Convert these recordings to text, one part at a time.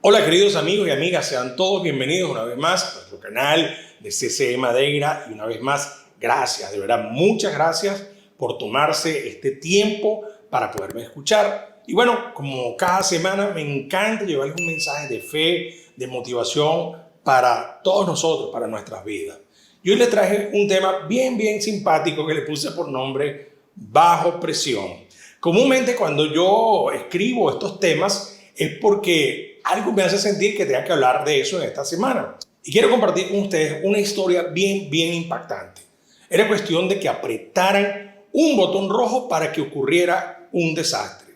Hola queridos amigos y amigas, sean todos bienvenidos una vez más a nuestro canal de CCE Madeira y una vez más, gracias, de verdad, muchas gracias por tomarse este tiempo para poderme escuchar. Y bueno, como cada semana me encanta llevarles un mensaje de fe, de motivación para todos nosotros, para nuestras vidas. Y hoy les traje un tema bien simpático que le puse por nombre Bajo Presión. Comúnmente cuando yo escribo estos temas es porque algo me hace sentir que tenga que hablar de eso en esta semana. Y quiero compartir con ustedes una historia bien impactante. Era cuestión de que apretaran un botón rojo para que ocurriera un desastre.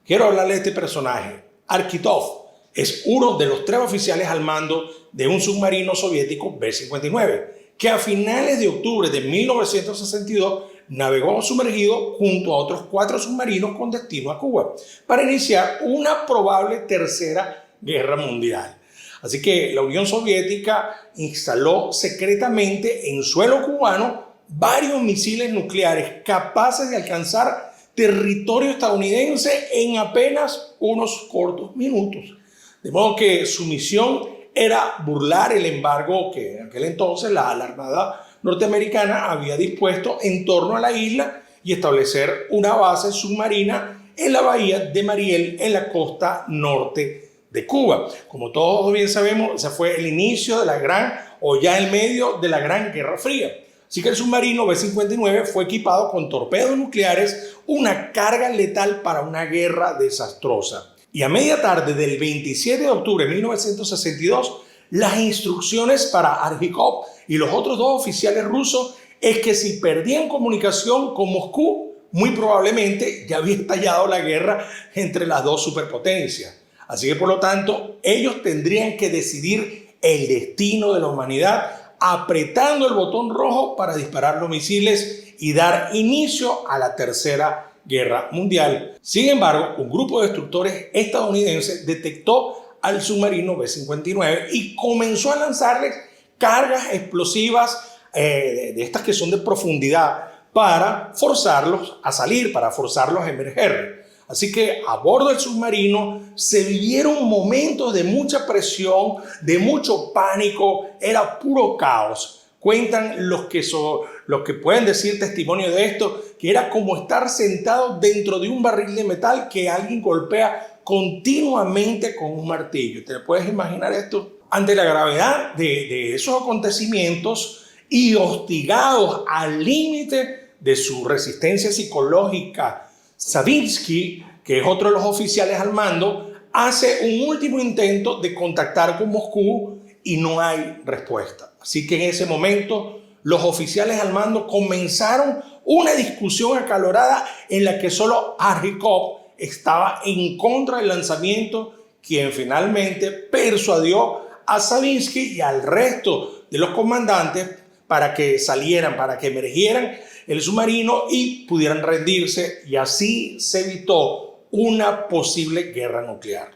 Quiero hablarle de este personaje, Arkhipov. Es uno de los 3 oficiales al mando de un submarino soviético B-59, que a finales de octubre de 1962 navegó sumergido junto a otros 4 submarinos con destino a Cuba para iniciar una probable tercera guerra mundial. Así que la Unión Soviética instaló secretamente en suelo cubano varios misiles nucleares capaces de alcanzar territorio estadounidense en apenas unos cortos minutos. De modo que su misión era burlar el embargo que en aquel entonces la Armada norteamericana había dispuesto en torno a la isla y establecer una base submarina en la bahía de Mariel, en la costa norte de Cuba. Como todos bien sabemos, ese fue el inicio de la gran, o ya el medio de la Gran Guerra Fría. Así que el submarino B-59 fue equipado con torpedos nucleares, una carga letal para una guerra desastrosa. Y a media tarde del 27 de octubre de 1962, las instrucciones para Arkhipov y los otros 2 oficiales rusos es que si perdían comunicación con Moscú, muy probablemente ya había estallado la guerra entre las 2 superpotencias. Así que por lo tanto, ellos tendrían que decidir el destino de la humanidad apretando el botón rojo para disparar los misiles y dar inicio a la tercera guerra mundial. Sin embargo, un grupo de destructores estadounidenses detectó al submarino B-59 y comenzó a lanzarles cargas explosivas de estas que son de profundidad para forzarlos a salir, para forzarlos a emerger. Así que a bordo del submarino se vivieron momentos de mucha presión, de mucho pánico, era puro caos. Cuentan los que pueden decir testimonio de esto, que era como estar sentado dentro de un barril de metal que alguien golpea continuamente con un martillo. ¿Te puedes imaginar esto? Ante la gravedad de esos acontecimientos y hostigados al límite de su resistencia psicológica, Savinsky, que es otro de los oficiales al mando, hace un último intento de contactar con Moscú y no hay respuesta. Así que en ese momento los oficiales al mando comenzaron una discusión acalorada en la que solo Arkhipov estaba en contra del lanzamiento, quien finalmente persuadió a Savinsky y al resto de los comandantes para que salieran, para que emergieran el submarino y pudieran rendirse, y así se evitó una posible guerra nuclear.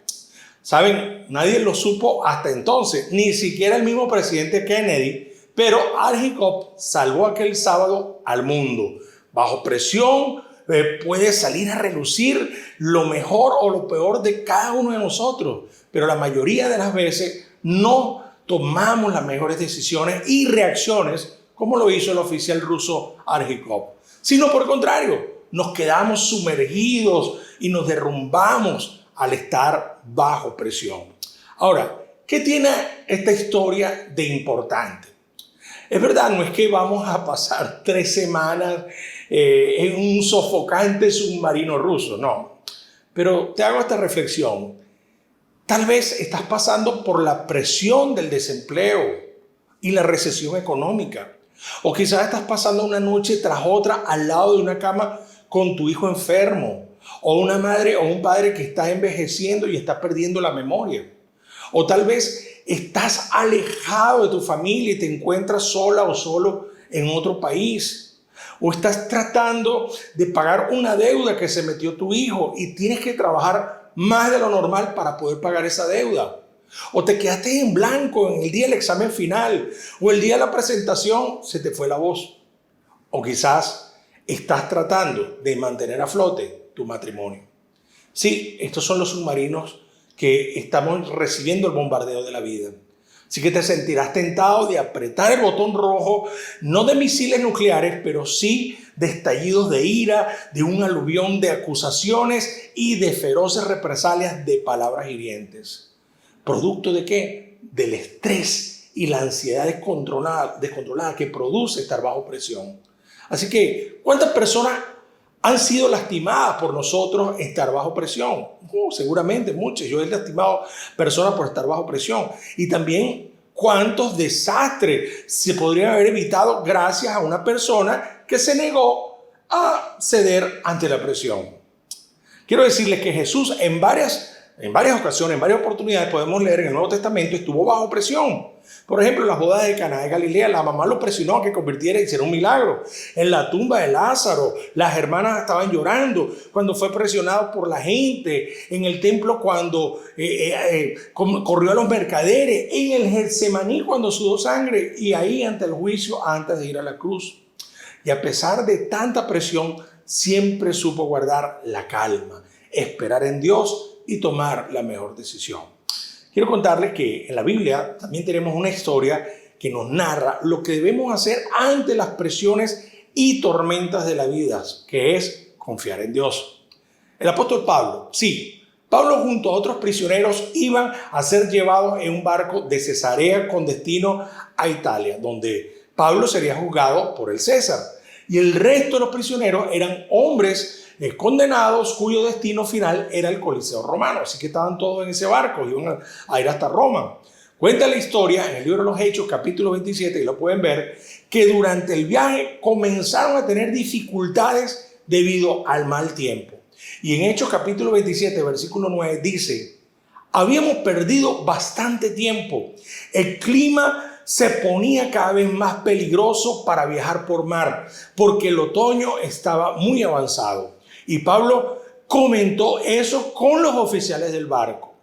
Saben, nadie lo supo hasta entonces, ni siquiera el mismo presidente Kennedy, pero Arkhipov salvó aquel sábado al mundo. Bajo presión puede salir a relucir lo mejor o lo peor de cada uno de nosotros, pero la mayoría de las veces no tomamos las mejores decisiones y reacciones como lo hizo el oficial ruso Arkhipov, sino por el contrario, nos quedamos sumergidos y nos derrumbamos al estar bajo presión. Ahora, ¿qué tiene esta historia de importante? Es verdad, no es que vamos a pasar 3 semanas en un sofocante submarino ruso, no. Pero te hago esta reflexión. Tal vez estás pasando por la presión del desempleo y la recesión económica. O quizás estás pasando una noche tras otra al lado de una cama con tu hijo enfermo. O una madre o un padre que está envejeciendo y está perdiendo la memoria. O tal vez estás alejado de tu familia y te encuentras sola o solo en otro país. O estás tratando de pagar una deuda que se metió tu hijo y tienes que trabajar más de lo normal para poder pagar esa deuda. O te quedaste en blanco en el día del examen final, o el día de la presentación se te fue la voz. O quizás estás tratando de mantener a flote tu matrimonio. Sí, estos son los submarinos que estamos recibiendo el bombardeo de la vida. Así que te sentirás tentado de apretar el botón rojo, no de misiles nucleares, pero sí de estallidos de ira, de un aluvión de acusaciones y de feroces represalias de palabras hirientes. ¿Producto de qué? Del estrés y la ansiedad descontrolada que produce estar bajo presión. Así que, ¿cuántas personas han sido lastimadas por nosotros estar bajo presión? Seguramente muchas. Yo he lastimado personas por estar bajo presión. Y también cuántos desastres se podrían haber evitado gracias a una persona que se negó a ceder ante la presión. Quiero decirles que Jesús en varias ocasiones, en varias oportunidades, podemos leer en el Nuevo Testamento, estuvo bajo presión. Por ejemplo, en las bodas de Caná de Galilea, la mamá lo presionó a que convirtiera y hiciera un milagro. En la tumba de Lázaro, las hermanas estaban llorando cuando fue presionado por la gente. En el templo, cuando corrió a los mercaderes. En el Getsemaní, cuando sudó sangre. Y ahí ante el juicio, antes de ir a la cruz. Y a pesar de tanta presión, siempre supo guardar la calma, esperar en Dios y tomar la mejor decisión. Quiero contarles que en la Biblia también tenemos una historia que nos narra lo que debemos hacer ante las presiones y tormentas de la vida, que es confiar en Dios. El apóstol Pablo, Pablo junto a otros prisioneros iban a ser llevados en un barco de Cesarea con destino a Italia, donde Pablo sería juzgado por el César. Y el resto de los prisioneros eran hombres condenados cuyo destino final era el Coliseo romano. Así que estaban todos en ese barco, iban a ir hasta Roma. Cuenta la historia en el libro de los Hechos, capítulo 27, y lo pueden ver, que durante el viaje comenzaron a tener dificultades debido al mal tiempo. Y en Hechos capítulo 27, versículo 9 dice: habíamos perdido bastante tiempo. El clima se ponía cada vez más peligroso para viajar por mar, porque el otoño estaba muy avanzado. Y Pablo comentó eso con los oficiales del barco.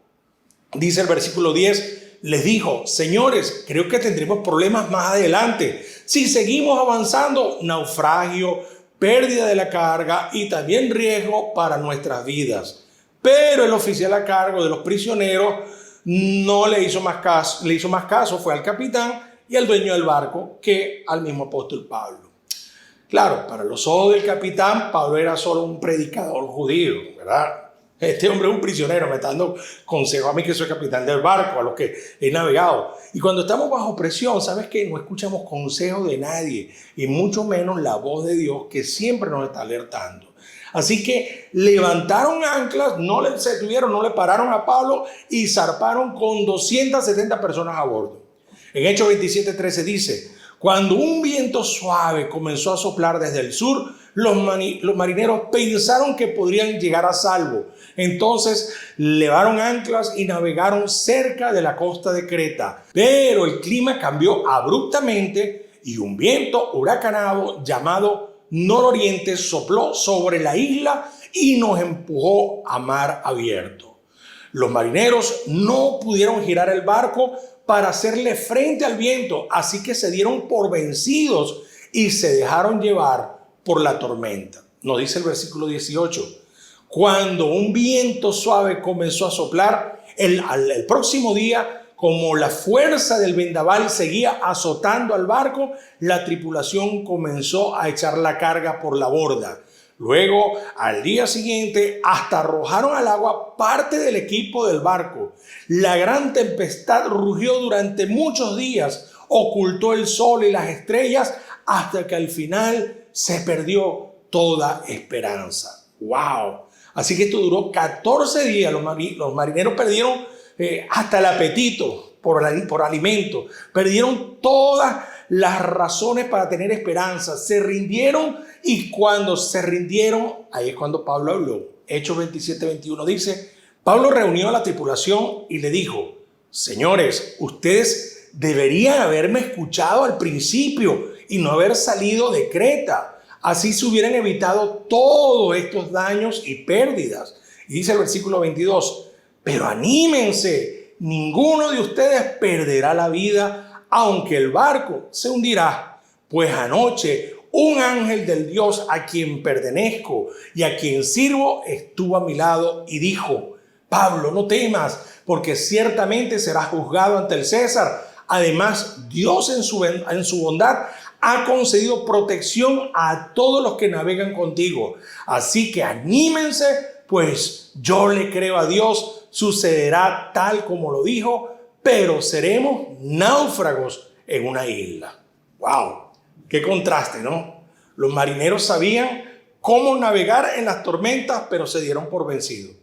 Dice el versículo 10, les dijo: señores, creo que tendremos problemas más adelante. Si seguimos avanzando, naufragio, pérdida de la carga y también riesgo para nuestras vidas. Pero el oficial a cargo de los prisioneros no le hizo más caso, fue al capitán y al dueño del barco que al mismo apóstol Pablo. Claro, para los ojos del capitán, Pablo era solo un predicador judío, ¿verdad? Este hombre es un prisionero, me está dando consejo a mí que soy capitán del barco, a los que he navegado. Y cuando estamos bajo presión, ¿sabes qué? No escuchamos consejos de nadie, y mucho menos la voz de Dios, que siempre nos está alertando. Así que levantaron anclas, no le pararon a Pablo y zarparon con 270 personas a bordo. En Hechos 27:13 dice: cuando un viento suave comenzó a soplar desde el sur, los marineros pensaron que podrían llegar a salvo. Entonces levaron anclas y navegaron cerca de la costa de Creta. Pero el clima cambió abruptamente y un viento huracanado llamado nororiente sopló sobre la isla y nos empujó a mar abierto. Los marineros no pudieron girar el barco para hacerle frente al viento, así que se dieron por vencidos y se dejaron llevar por la tormenta. Nos dice el versículo 18: cuando un viento suave comenzó a soplar, el próximo día, como la fuerza del vendaval seguía azotando al barco, la tripulación comenzó a echar la carga por la borda. Luego, al día siguiente, hasta arrojaron al agua parte del equipo del barco. La gran tempestad rugió durante muchos días, ocultó el sol y las estrellas, hasta que al final se perdió toda esperanza. ¡Wow! Así que esto duró 14 días. Los marineros perdieron hasta el apetito por alimento. Perdieron todas las razones para tener esperanza. Se rindieron, y cuando se rindieron, ahí es cuando Pablo habló. Hechos 27:21 dice: Pablo reunió a la tripulación y le dijo: señores, ustedes deberían haberme escuchado al principio y no haber salido de Creta. Así se hubieran evitado todos estos daños y pérdidas. Y dice el versículo 22: pero anímense, ninguno de ustedes perderá la vida, aunque el barco se hundirá. Pues anoche un ángel del Dios a quien pertenezco y a quien sirvo estuvo a mi lado y dijo: Pablo, no temas, porque ciertamente serás juzgado ante el César. Además, Dios en su bondad ha concedido protección a todos los que navegan contigo. Así que anímense, pues yo le creo a Dios, sucederá tal como lo dijo, pero seremos náufragos en una isla. ¡Wow! ¡Qué contraste!, ¿no? Los marineros sabían cómo navegar en las tormentas, pero se dieron por vencidos.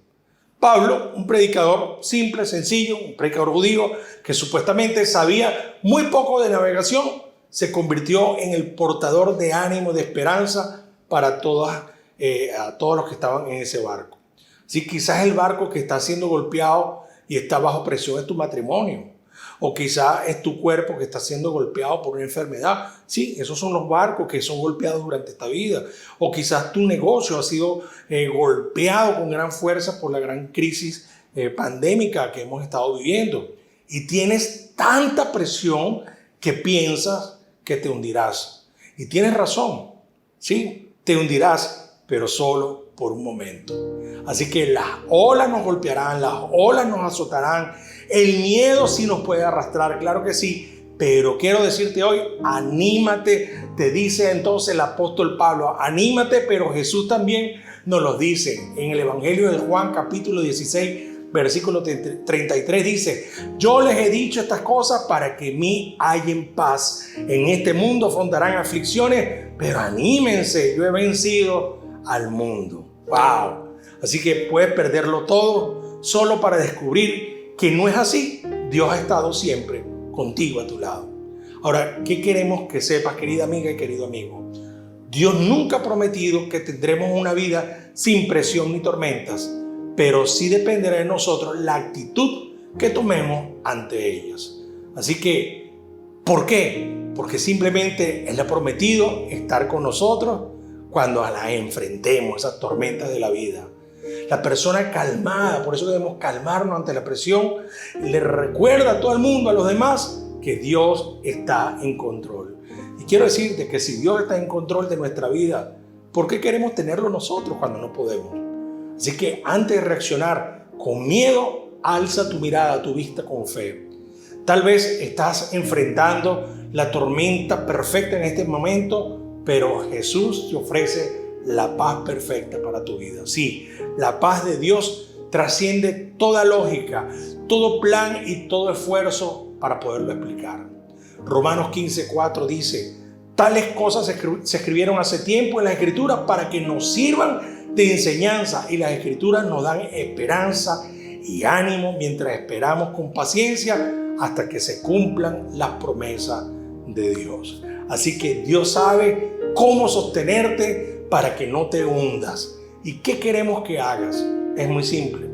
Pablo, un predicador simple, sencillo, un predicador judío que supuestamente sabía muy poco de navegación, se convirtió en el portador de ánimo, de esperanza para a todos los que estaban en ese barco. Sí, quizás el barco que está siendo golpeado y está bajo presión es tu matrimonio, o quizás es tu cuerpo que está siendo golpeado por una enfermedad. Sí, esos son los barcos que son golpeados durante esta vida. O quizás tu negocio ha sido golpeado con gran fuerza por la gran crisis pandémica que hemos estado viviendo. Y tienes tanta presión que piensas que te hundirás. Y tienes razón, sí, te hundirás, pero solo por un momento. Así que las olas nos golpearán, las olas nos azotarán, el miedo sí nos puede arrastrar, claro que sí, pero quiero decirte hoy, anímate, te dice entonces el apóstol Pablo, anímate, pero Jesús también nos lo dice en el Evangelio de Juan capítulo 16, versículo 33 dice, yo les he dicho estas cosas para que en mí hallen paz. En este mundo afrontarán aflicciones, pero anímense, yo he vencido al mundo. ¡Wow! Así que puedes perderlo todo solo para descubrir que no es así. Dios ha estado siempre contigo a tu lado. Ahora, ¿qué queremos que sepas, querida amiga y querido amigo? Dios nunca ha prometido que tendremos una vida sin presión ni tormentas, pero sí dependerá de nosotros la actitud que tomemos ante ellas. Así que, ¿por qué? Porque simplemente Él ha prometido estar con nosotros cuando las enfrentemos, esas tormentas de la vida. La persona calmada, por eso debemos calmarnos ante la presión, le recuerda a todo el mundo, a los demás, que Dios está en control. Y quiero decirte que si Dios está en control de nuestra vida, ¿por qué queremos tenerlo nosotros cuando no podemos? Así que antes de reaccionar con miedo, alza tu mirada, tu vista con fe. Tal vez estás enfrentando la tormenta perfecta en este momento, pero Jesús te ofrece la paz perfecta para tu vida. Sí, la paz de Dios trasciende toda lógica, todo plan y todo esfuerzo para poderlo explicar. Romanos 15:4 dice, tales cosas se escribieron hace tiempo en las Escrituras para que nos sirvan de enseñanza, y las Escrituras nos dan esperanza y ánimo mientras esperamos con paciencia hasta que se cumplan las promesas de Dios. Así que Dios sabe cómo sostenerte para que no te hundas. ¿Y qué queremos que hagas? Es muy simple.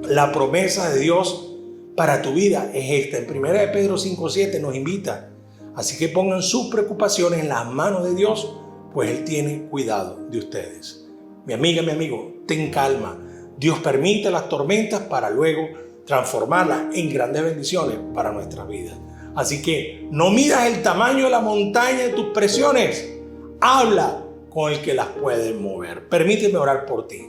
La promesa de Dios para tu vida es esta. En 1 Pedro 5:7 nos invita. Así que pongan sus preocupaciones en las manos de Dios, pues Él tiene cuidado de ustedes. Mi amiga, mi amigo, ten calma. Dios permite las tormentas para luego transformarlas en grandes bendiciones para nuestras vidas. Así que no midas el tamaño de la montaña de tus presiones. Habla con el que las puede mover. Permíteme orar por ti.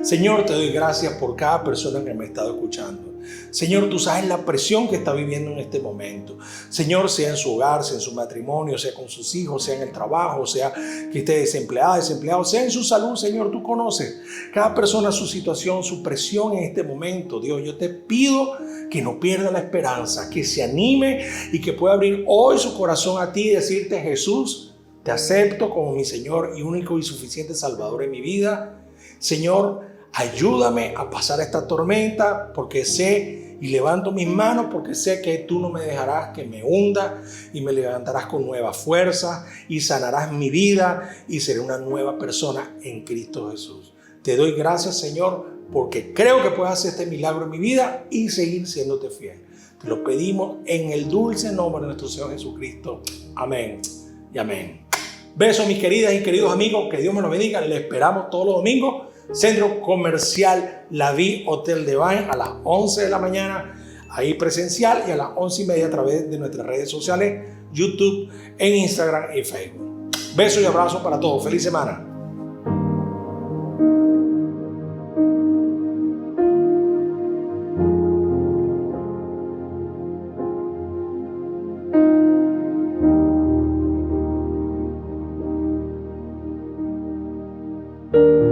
Señor, te doy gracias por cada persona que me ha estado escuchando. Señor, tú sabes la presión que está viviendo en este momento. Señor, sea en su hogar, sea en su matrimonio, sea con sus hijos, sea en el trabajo, sea que esté desempleada, desempleado, sea en su salud. Señor, tú conoces cada persona, su situación, su presión en este momento. Dios, yo te pido que no pierda la esperanza, que se anime y que pueda abrir hoy su corazón a ti y decirte, Jesús, te acepto como mi Señor y único y suficiente Salvador en mi vida. Señor, ayúdame a pasar esta tormenta porque sé y levanto mis manos porque sé que tú no me dejarás que me hunda y me levantarás con nueva fuerza y sanarás mi vida y seré una nueva persona en Cristo Jesús. Te doy gracias, Señor, porque creo que puedes hacer este milagro en mi vida y seguir siéndote fiel. Te lo pedimos en el dulce nombre de nuestro Señor Jesucristo. Amén y amén. Besos, mis queridas y queridos amigos, que Dios me los bendiga. Les esperamos todos los domingos. Centro Comercial La Vie Hotel de Bain a las 11 de la mañana, ahí presencial, y a las 11:30 a través de nuestras redes sociales, YouTube, en Instagram y Facebook. Besos y abrazos para todos. Feliz semana. Thank you.